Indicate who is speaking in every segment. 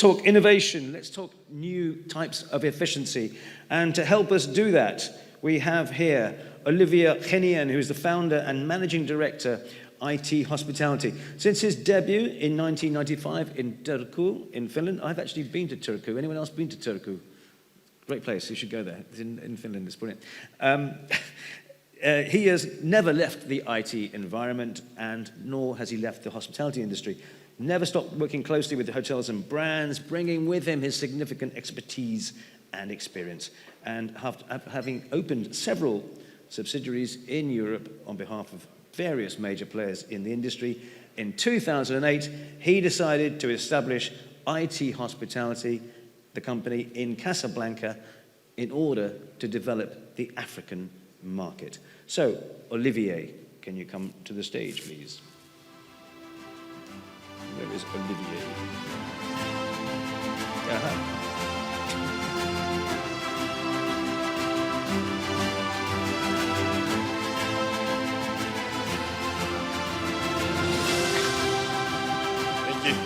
Speaker 1: talk innovation. Let's talk new types of efficiency. And to help us do that, we have here Olivier Hennion, who is the founder and managing director, IT Hospitality. Since his debut in 1995 in Turku, in Finland, I've actually been to Turku. Anyone else been to Turku? Great place, you should go there. It's in Finland, it's brilliant. He has never left the IT environment, and nor has he left the hospitality industry. Never stopped working closely with the hotels and brands, bringing with him his significant expertise and experience, and having opened several subsidiaries in Europe on behalf of various major players in the industry. In 2008, he decided to establish IT Hospitality, the company in Casablanca, in order to develop the African market. So, Olivier, can you come to the stage, please? Where is Olivier?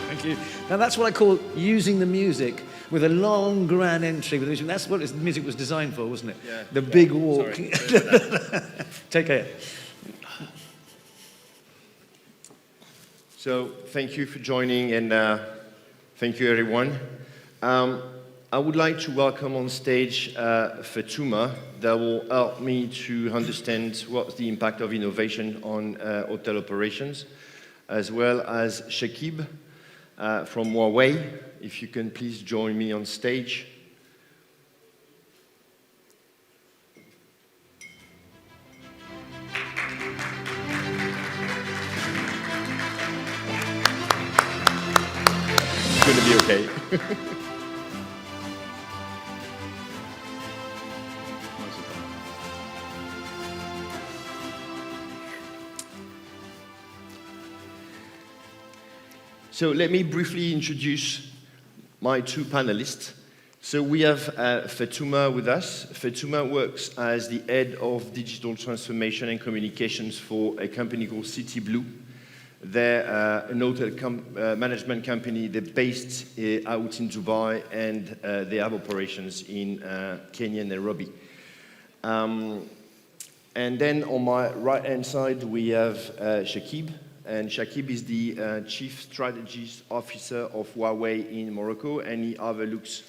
Speaker 1: Thank you. Now that's what I call using the music with a long, grand entry with the music. That's what the music was designed for, wasn't it?
Speaker 2: Yeah.
Speaker 1: The big walk.
Speaker 2: Sorry.
Speaker 1: Take care.
Speaker 2: So thank you for joining, and thank you everyone. I would like to welcome on stage Fatuma, that will help me to understand what's the impact of innovation on hotel operations, as well as Chakib from Huawei. If you can please join me on stage. It's going to be okay. So let me briefly introduce my two panelists. So we have Fatuma with us. Fatuma works as the head of digital transformation and communications for a company called CityBlue. They're an hotel management company. They're based out in Dubai, and they have operations in Kenya and Nairobi. And then on my right-hand side, we have Chakib. And Chakib is the Chief Strategy Officer of Huawei in Morocco, and he overlooks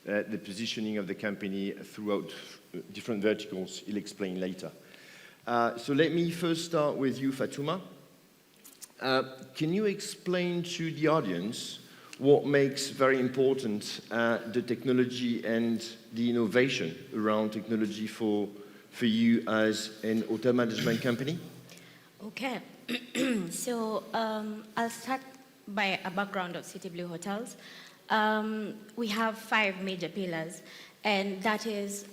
Speaker 2: the positioning of the company throughout different verticals. He'll explain later. So let me first start with you, Fatuma. Can you explain to the audience what makes very important the technology and the innovation around technology for you as an hotel management company?
Speaker 3: Okay. So I'll start by a background of CityBlue Hotels. We have 5 major pillars, and that is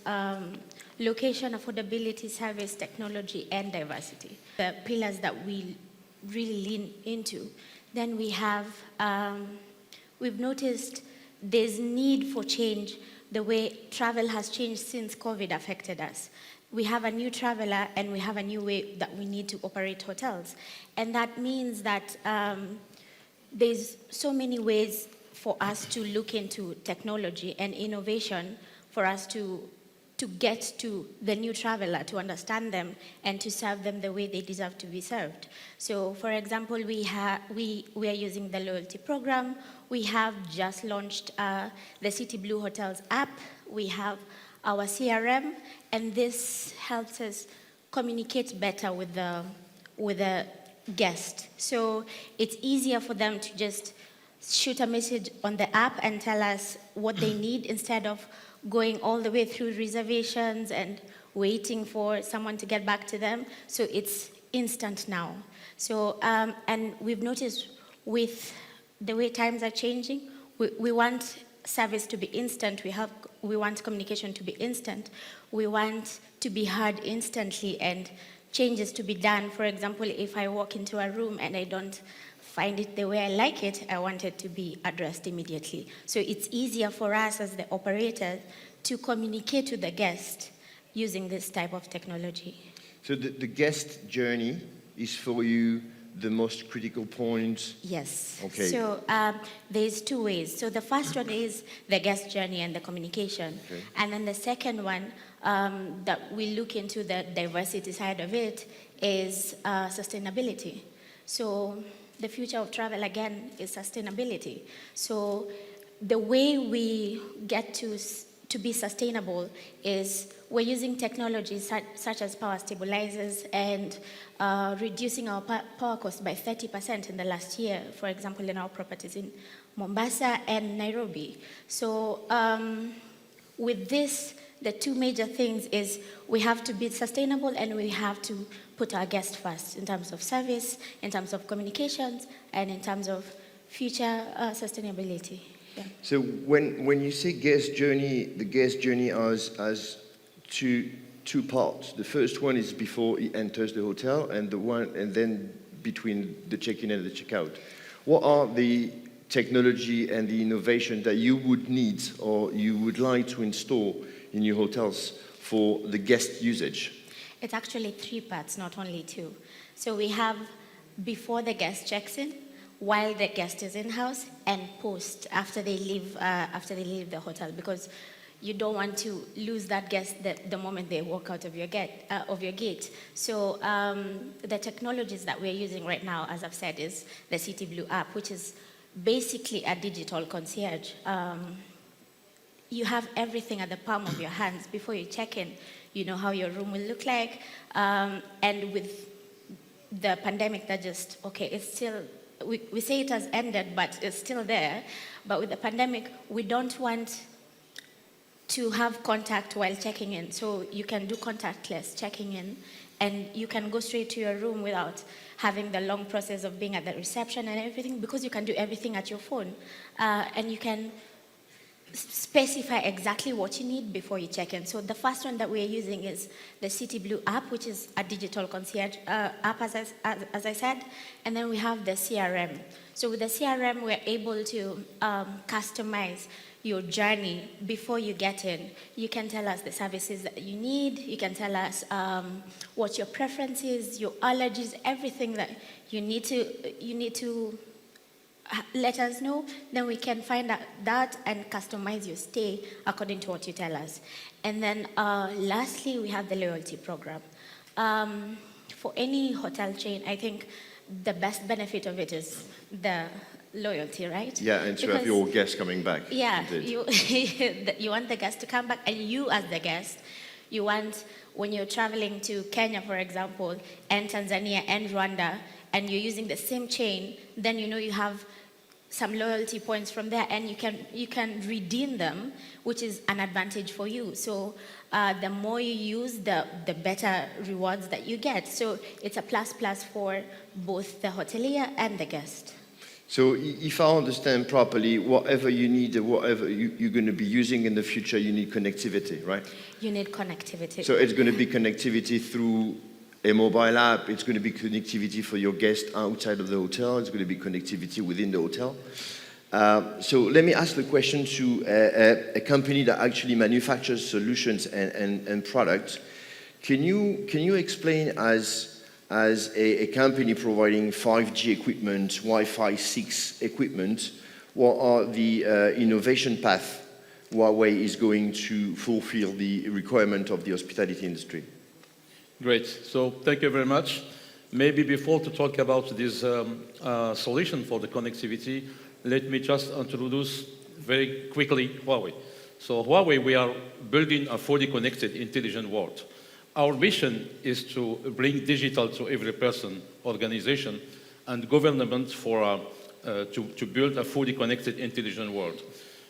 Speaker 3: location, affordability, service, technology, and diversity. The pillars that we really lean into. Then we have, we've noticed there's need for change, the way travel has changed since COVID affected us. We have a new traveler, and we have a new way that we need to operate hotels. And that means that there's so many ways for us to look into technology and innovation for us to get to the new traveler, to understand them, and to serve them the way they deserve to be served. So, for example, we are using the loyalty program. We have just launched the CityBlue Hotels app. We have our CRM, and this helps us communicate better with the guest. So it's easier for them to just shoot a message on the app and tell us what they need, instead of going all the way through reservations and waiting for someone to get back to them. So it's instant now. So, and we've noticed with the way times are changing, we want service to be instant. We want communication to be instant. We want to be heard instantly and changes to be done. For example, if I walk into a room and I don't find it the way I like it, I want it to be addressed immediately. So it's easier for us as the operator to communicate to the guest using this type of technology.
Speaker 2: So the guest journey is for you the most critical point?
Speaker 3: Yes.
Speaker 2: Okay.
Speaker 3: So there's two ways. So the first one is the guest journey and the communication.
Speaker 2: Okay.
Speaker 3: And then the second one that we look into the diversity side of it is sustainability. So the future of travel, again, is sustainability. So the way we get to be sustainable is we're using technologies such as power stabilizers and reducing our power cost by 30% in the last year, for example, in our properties in Mombasa and Nairobi. So with this, the two major things is we have to be sustainable and we have to put our guests first in terms of service, in terms of communications, and in terms of future sustainability. Yeah.
Speaker 2: So when you say guest journey, the guest journey has two parts. The first one is before he enters the hotel, and then between the check-in and the check-out. What are the technology and the innovation that you would need or you would like to install in your hotels for the guest usage?
Speaker 3: It's actually three parts, not only two. So we have before the guest checks in, while the guest is in-house, and post after they leave the hotel, because you don't want to lose that guest the moment they walk out of your gate. So the technologies that we're using right now, as I've said, is the CityBlue app, which is basically a digital concierge. You have everything at the palm of your hands. Before you check in, you know how your room will look like. And with the pandemic that it's still, we say it has ended, but it's still there. But with the pandemic, we don't want to have contact while checking in. So you can do contactless checking in, and you can go straight to your room without having the long process of being at the reception and everything, because you can do everything at your phone. And you can specify exactly what you need before you check in. So the first one that we're using is the CityBlue app, which is a digital concierge app, as I said. And then we have the CRM. So with the CRM, we're able to customize your journey before you get in. You can tell us the services that you need. You can tell us what your preference is, your allergies, everything that you need to let us know. Then we can find out that and customize your stay according to what you tell us. And then lastly, we have the loyalty program. For any hotel chain, I think the best benefit of it is the loyalty, right?
Speaker 2: Yeah, and to have your guests coming back.
Speaker 3: Yeah, you want the guest to come back, and you as the guest, you want, when you're traveling to Kenya, for example, and Tanzania and Rwanda, and you're using the same chain, then you know you have some loyalty points from there, and you can redeem them, which is an advantage for you. So the more you use, the better rewards that you get. So it's a plus for both the hotelier and the guest.
Speaker 2: So if I understand properly, whatever you need, whatever you're going to be using in the future, you need connectivity, right?
Speaker 3: You need connectivity.
Speaker 2: So it's going to be connectivity through a mobile app. It's going to be connectivity for your guests outside of the hotel. It's going to be connectivity within the hotel. So let me ask the question to a company that actually manufactures solutions and products. Can you explain as a company providing 5G equipment, Wi-Fi 6 equipment, what are the innovation path Huawei is going to fulfill the requirement of the hospitality industry?
Speaker 4: Great. So thank you very much. Maybe before to talk about this solution for the connectivity, let me just introduce very quickly Huawei. So Huawei, we are building a fully connected, intelligent world. Our mission is to bring digital to every person, organization, and government to build a fully connected, intelligent world.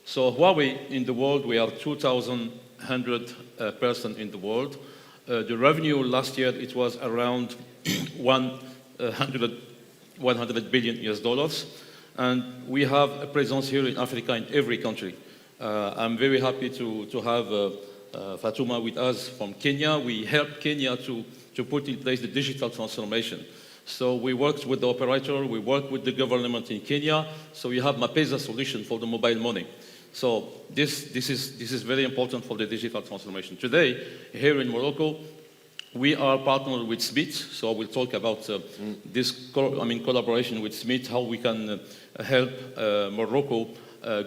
Speaker 4: So Huawei in the world, we are 2,100 person in the world. The revenue last year, it was around $100 billion US. And we have a presence here in Africa in every country. I'm very happy to have Fatuma with us from Kenya. We helped Kenya to put in place the digital transformation. So we worked with the operator, we worked with the government in Kenya. So we have Mapesa solution for the mobile money. So this is very important for the digital transformation. Today, here in Morocco, we are partnered with Smith, so I will talk about this collaboration with Smith, how we can help Morocco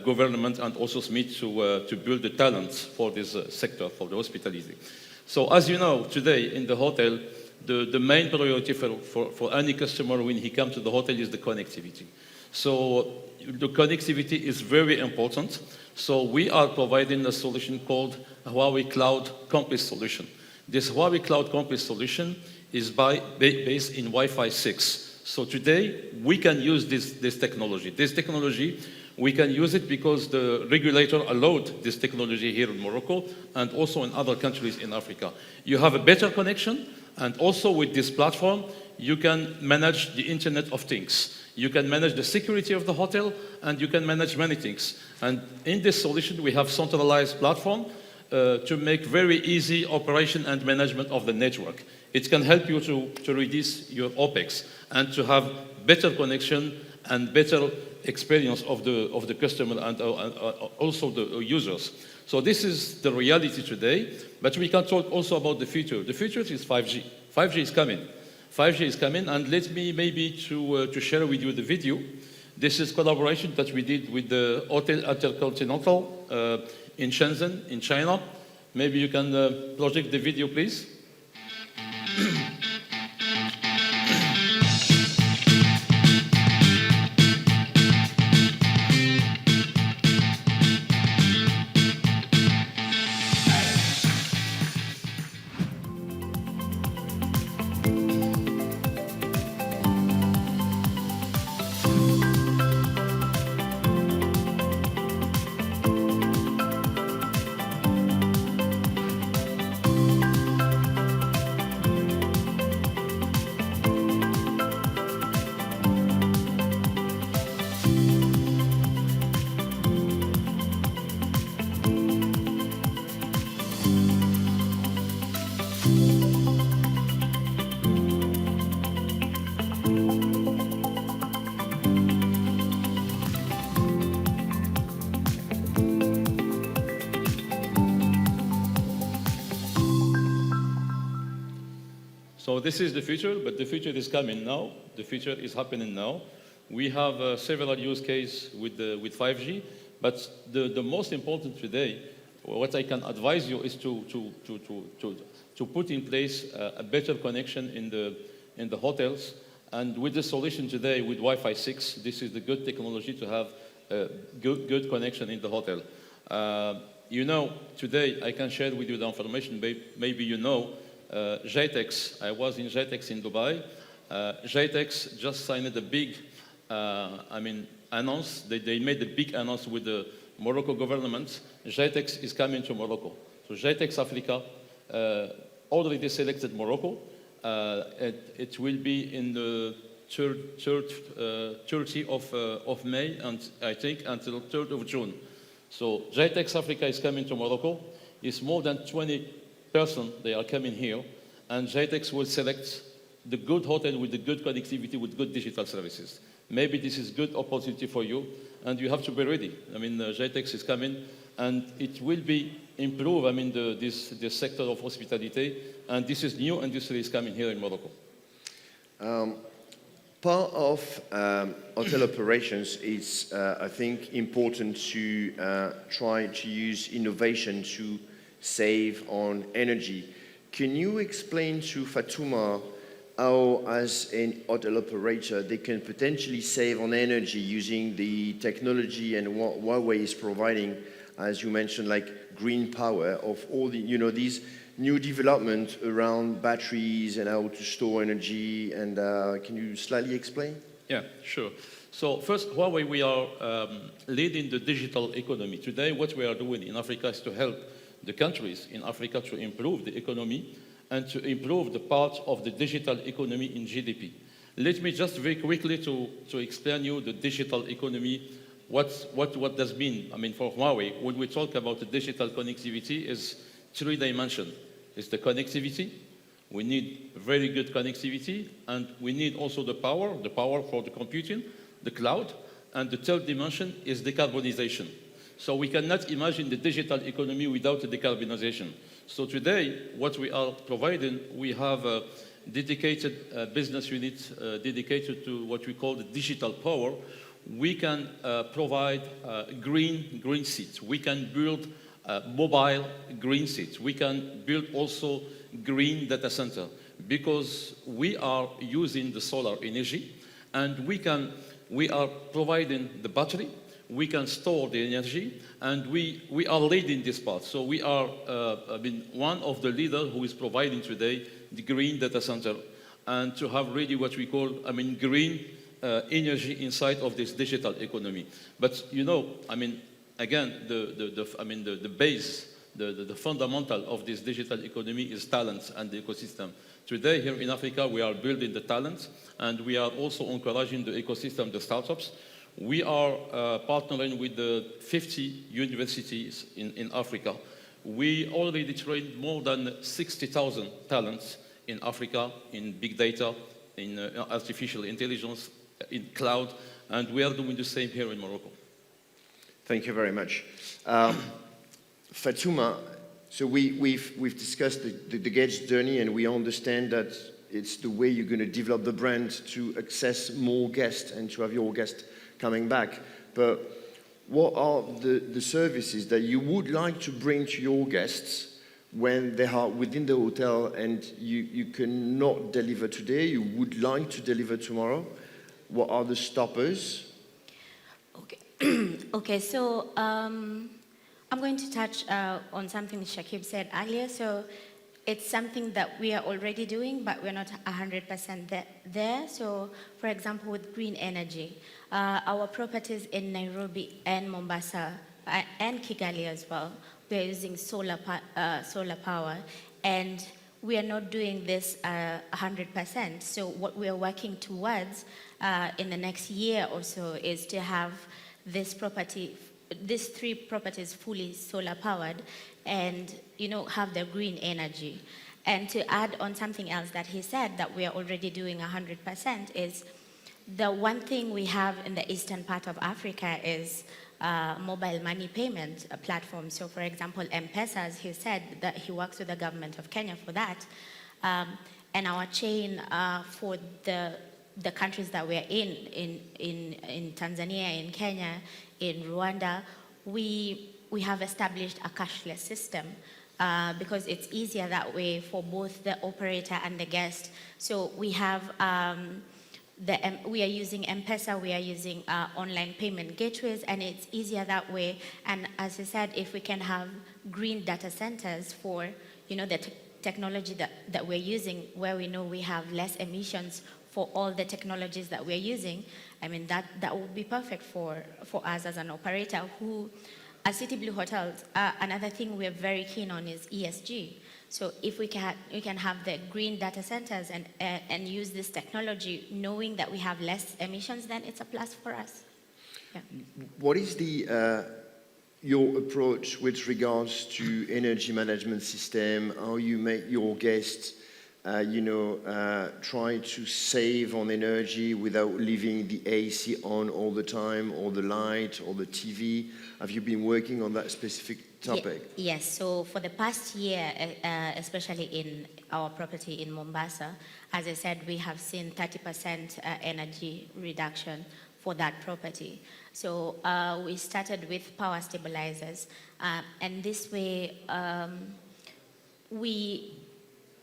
Speaker 4: government and also Smith to build the talents for this sector, for the hospitality. So as you know, today in the hotel, the main priority for any customer when he comes to the hotel is the connectivity. So the connectivity is very important. So we are providing a solution called Huawei Cloud Complete Solution. This Huawei Cloud Complete Solution is based in Wi-Fi 6. So today, we can use this technology. This technology, we can use it because the regulator allowed this technology here in Morocco and also in other countries in Africa. You have a better connection, and also with this platform, you can manage the Internet of Things. You can manage the security of the hotel, and you can manage many things. And in this solution, we have centralized platform to make very easy operation and management of the network. It can help you to reduce your OPEX and to have better connection and better experience of the customer and also the users. So this is the reality today, but we can talk also about the future. The future is 5G. 5G is coming. 5G is coming, and let me maybe to share with you the video. This is collaboration that we did with the Hotel Intercontinental in Shenzhen, in China. Maybe you can project the video, please. So this is the future, but the future is coming now. The future is happening now. We have several use cases with 5G, but the most important today, what I can advise you is to put in place a better connection in the hotels. And with the solution today with Wi-Fi 6, this is the good technology to have a good connection in the hotel. You know, today I can share with you the information. Maybe you know. JTEX, I was in JTEX in Dubai. JTEX just signed a big, announce. They made a big announce with the Morocco government. JTEX is coming to Morocco. So JTEX Africa already selected Morocco. It will be in the 30th of May, and I think until 3rd of June. So JTEX Africa is coming to Morocco. It's more than 20 person, they are coming here, and JTEX will select the good hotel with the good connectivity, with good digital services. Maybe this is good opportunity for you, and you have to be ready. JTEX is coming, and it will be improve, this sector of hospitality, and this is new industry is coming here in Morocco.
Speaker 2: Part of hotel operations is, I think, important to try to use innovation to save on energy. Can you explain to Fatuma how, as an hotel operator, they can potentially save on energy using the technology and what Huawei is providing, as you mentioned, like green power, of all the, these new developments around batteries and how to store energy, and can you slightly explain?
Speaker 4: Yeah, sure. So first, Huawei, we are leading the digital economy. Today, what we are doing in Africa is to help the countries in Africa to improve the economy and to improve the part of the digital economy in GDP. Let me just very quickly to explain you the digital economy, what does mean. For Huawei, when we talk about the digital connectivity, is 3 dimensions. It's the connectivity. We need very good connectivity, and we need also the power for the computing, the cloud, and the 3rd dimension is decarbonization. So we cannot imagine the digital economy without the decarbonization. So today, what we are providing, we have a dedicated business unit dedicated to what we call the digital power. We can provide green seats. We can build mobile green seats. We can build also green data center because we are using the solar energy, and we are providing the battery. We can store the energy, and we are leading this part. So we are one of the leaders who is providing today the green data center, and to have really what we call, green energy inside of this digital economy. But again, the base, the fundamental of this digital economy is talent and the ecosystem. Today here in Africa, we are building the talent, and we are also encouraging the ecosystem, the startups. We are partnering with the 50 universities in Africa. We already trained more than 60,000 talents in Africa, in big data, in artificial intelligence, in cloud, and we are doing the same here in Morocco.
Speaker 2: Thank you very much. Fatuma, so we've discussed the Gage journey, and we understand that it's the way you're going to develop the brand to access more guests and to have your guests coming back. But what are the services that you would like to bring to your guests when they are within the hotel and you cannot deliver today, you would like to deliver tomorrow? What are the stoppers?
Speaker 3: Okay, okay. So I'm going to touch on something Chakib said earlier. So it's something that we are already doing, but we're not 100% there. So, for example, with green energy, our properties in Nairobi and Mombasa and Kigali as well, we are using solar power, and we are not doing this 100%. So what we are working towards in the next year or so is to have these 3 properties fully solar powered, and have the green energy. And to add on something else that he said that we are already doing 100% is the one thing we have in the eastern part of Africa is mobile money payment platform. So for example, M-Pesa, he said that he works with the government of Kenya for that. And our chain for the countries that we're in Tanzania, in Kenya, in Rwanda, we have established a cashless system because it's easier that way for both the operator and the guest. So we have we are using M-Pesa, we are using online payment gateways, and it's easier that way. And as I said, if we can have green data centers for the technology that we're using, where we know we have less emissions for all the technologies that we're using, that would be perfect for us as an operator who, as CityBlue Hotels, another thing we're very keen on is ESG. So if we can have the green data centers and use this technology, knowing that we have less emissions, then it's a plus for us. Yeah.
Speaker 2: What is your approach with regards to energy management system? How you make your guests try to save on energy without leaving the AC on all the time, or the light, or the TV? Have you been working on that specific topic?
Speaker 3: Yes, so for the past year, especially in our property in Mombasa, as I said, we have seen 30% energy reduction for that property. So we started with power stabilizers, and this way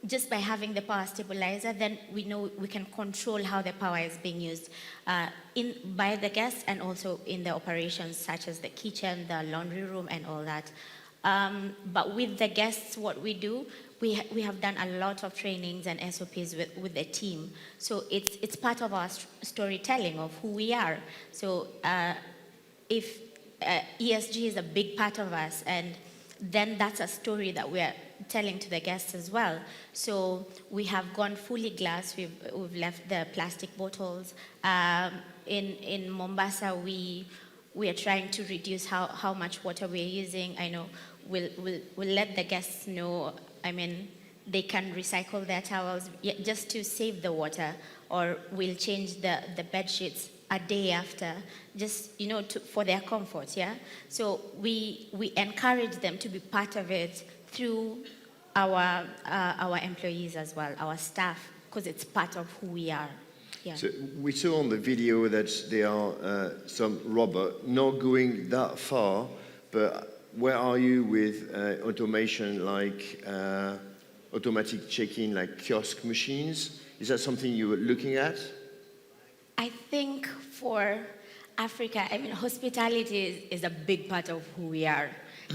Speaker 3: just by having the power stabilizer, then we know we can control how the power is being used by the guests and also in the operations, such as the kitchen, the laundry room, and all that. But with the guests, what we do, we have done a lot of trainings and SOPs with the team. So it's part of our storytelling of who we are. So if ESG is a big part of us, and then that's a story that we are telling to the guests as well. So we have gone fully glass. We've left the plastic bottles. In Mombasa, we are trying to reduce how much water we're using. I know we'll let the guests know. They can recycle their towels just to save the water, or we'll change the bed sheets a day after, just for their comfort. Yeah. So we encourage them to be part of it through our employees as well, our staff, because it's part of who we are. Yeah.
Speaker 2: So we saw on the video that there are some robots not going that far, but where are you with automation like automatic check-in, like kiosk machines? Is that something you were looking at?
Speaker 3: I think for Africa, I mean, hospitality is a big part of who we are,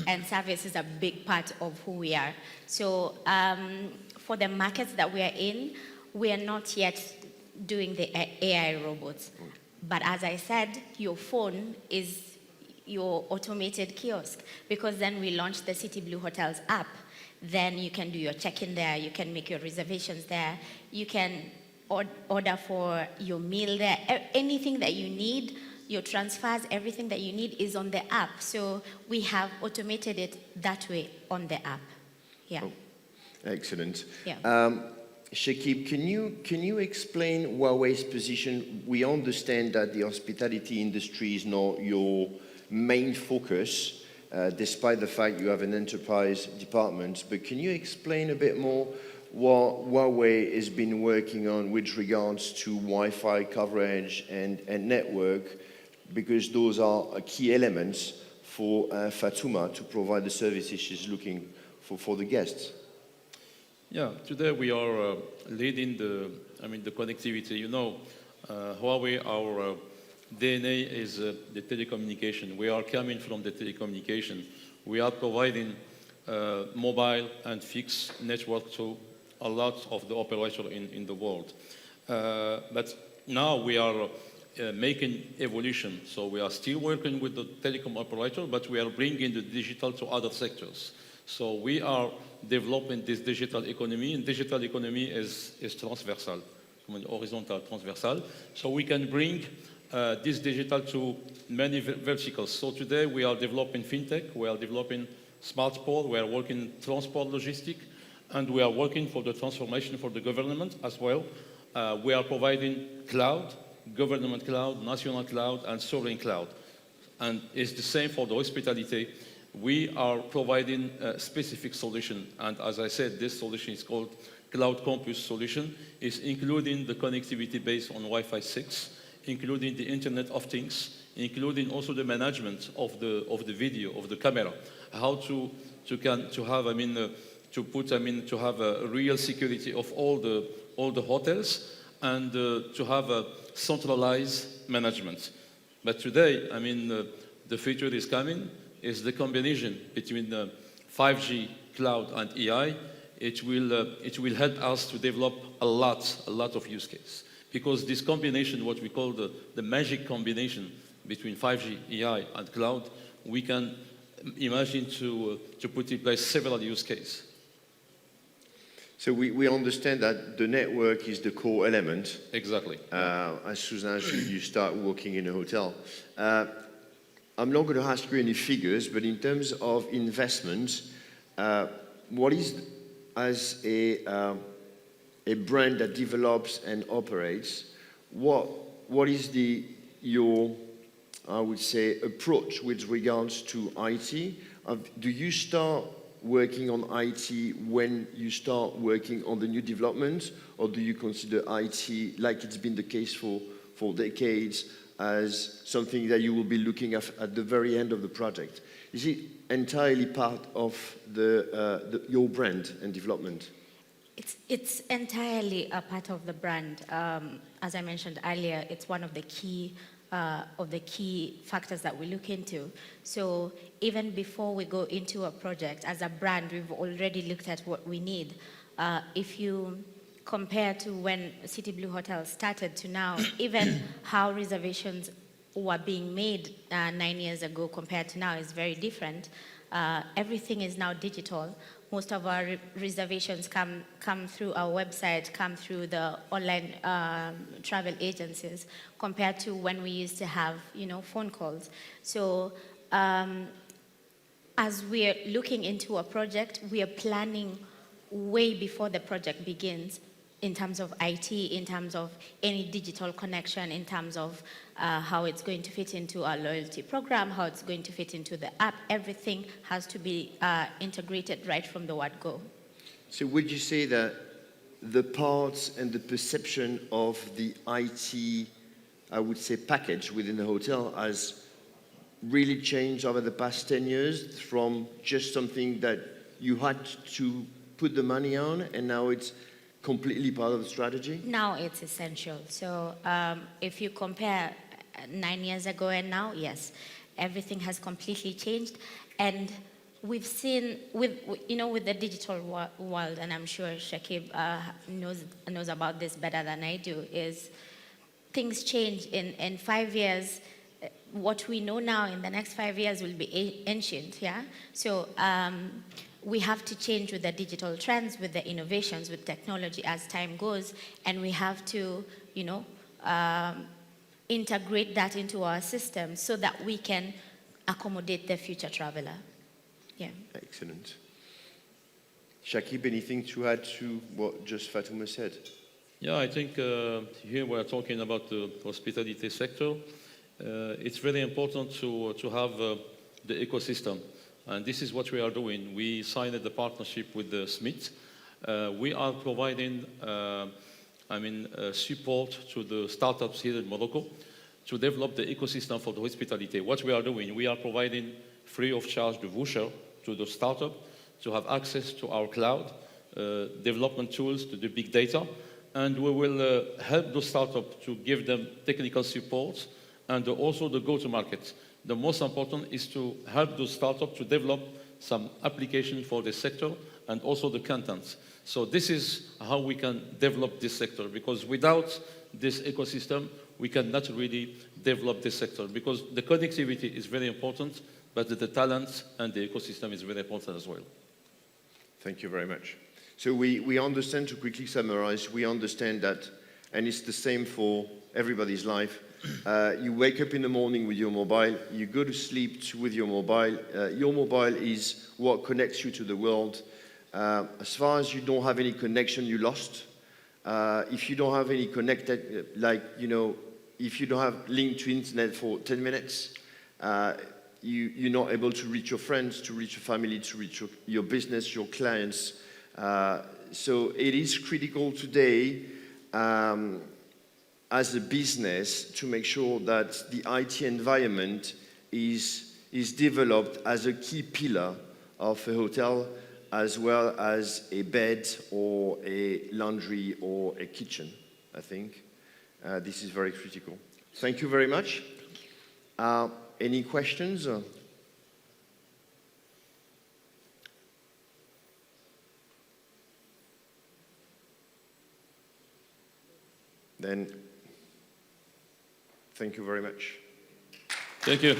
Speaker 3: and service is a big part of who we are. So for the markets that we are in, we are not yet doing the AI robots. But as I said, your phone is your automated kiosk, because then we launched the CityBlue Hotels app. Then you can do your check-in there, you can make your reservations there, you can order for your meal there. Anything that you need, your transfers, everything that you need is on the app. So we have automated it that way on the app. Yeah.
Speaker 2: Oh, excellent.
Speaker 3: Yeah.
Speaker 2: Chakib, can you explain Huawei's position? We understand that the hospitality industry is not your main focus, despite the fact you have an enterprise department. But can you explain a bit more what Huawei has been working on with regards to Wi-Fi coverage and network, because those are key elements for Fatuma to provide the services she's looking for the guests?
Speaker 4: Yeah, today we are leading the connectivity. You know, Huawei, our DNA is the telecommunication. We are coming from the telecommunication. We are providing mobile and fixed network to a lot of the operators in the world. But now we are making evolution. So we are still working with the telecom operator, but we are bringing the digital to other sectors. So we are developing this digital economy, and digital economy is transversal, horizontal, transversal. So we can bring this digital to many verticals. So today we are developing fintech, we are developing smart port, we are working transport logistics, and we are working for the transformation for the government as well. We are providing cloud, government cloud, national cloud, and sovereign cloud. And it's the same for the hospitality. We are providing a specific solution, and as I said, this solution is called Cloud Campus Solution. It's including the connectivity based on Wi-Fi 6, including the Internet of Things, including also the management of the video, of the camera, how to have a real security of all the hotels, and to have a centralized management. But today, the future is coming. Is the combination between 5G, cloud, and AI. It will help us to develop a lot of use cases. Because this combination, what we call the magic combination between 5G, AI, and cloud, we can imagine to put in place several use cases.
Speaker 2: So we understand that the network is the core element.
Speaker 4: Exactly.
Speaker 2: As soon as you start working in a hotel. I'm not going to ask you any figures, but in terms of investment, what is, as a brand that develops and operates, what is your, I would say, approach with regards to IT? Do you start working on IT when you start working on the new developments, or do you consider IT, like it's been the case for decades, as something that you will be looking at the very end of the project? Is it entirely part of your brand and development?
Speaker 3: It's entirely a part of the brand. As I mentioned earlier, it's one of the key factors that we look into. So even before we go into a project, as a brand, we've already looked at what we need. If you compare to when CityBlue Hotels started to now, even how reservations were being made 9 years ago compared to now is very different. Everything is now digital. Most of our reservations come through our website, come through the online travel agencies, compared to when we used to have, phone calls. So as we're looking into a project, we are planning way before the project begins, in terms of IT, in terms of any digital connection, in terms of how it's going to fit into our loyalty program, how it's going to fit into the app. Everything has to be integrated right from the word go.
Speaker 2: So would you say that the parts and the perception of the IT, I would say, package within the hotel has really changed over the past 10 years from just something that you had to put the money on, and now it's completely part of the strategy?
Speaker 3: Now it's essential. So if you compare 9 years ago and now, yes, everything has completely changed. And we've seen, with the digital world, and I'm sure Chakib knows about this better than I do, is things change in 5 years. What we know now in the next 5 years will be ancient, yeah? So we have to change with the digital trends, with the innovations, with technology as time goes, and we have to, integrate that into our system so that we can accommodate the future traveler. Yeah.
Speaker 2: Excellent. Chakib, anything to add to what just Fatuma said?
Speaker 4: Yeah, I think here we're talking about the hospitality sector. It's very important to have the ecosystem, and this is what we are doing. We signed a partnership with Smith. We are providing support to the startups here in Morocco to develop the ecosystem for the hospitality. What we are doing, we are providing free of charge the voucher to the startup to have access to our cloud, development tools, to the big data, and we will help the startup to give them technical support and also the go-to-market. The most important is to help the startup to develop some application for the sector and also the content. So this is how we can develop this sector, because without this ecosystem, we cannot really develop this sector, because the connectivity is very important, but the talent and the ecosystem is very important as well.
Speaker 2: Thank you very much. So we understand, to quickly summarize, we understand that, and it's the same for everybody's life, you wake up in the morning with your mobile, you go to sleep with your mobile. Your mobile is what connects you to the world. As far as you don't have any connection, you lost. If you don't have any connected, if you don't have link to internet for 10 minutes, you're not able to reach your friends, to reach your family, to reach your business, your clients. So it is critical today as a business to make sure that the IT environment is developed as a key pillar of a hotel, as well as a bed or a laundry or a kitchen, I think. This is very critical. Thank you very much. Any questions? Then, thank you very much.
Speaker 4: Thank you.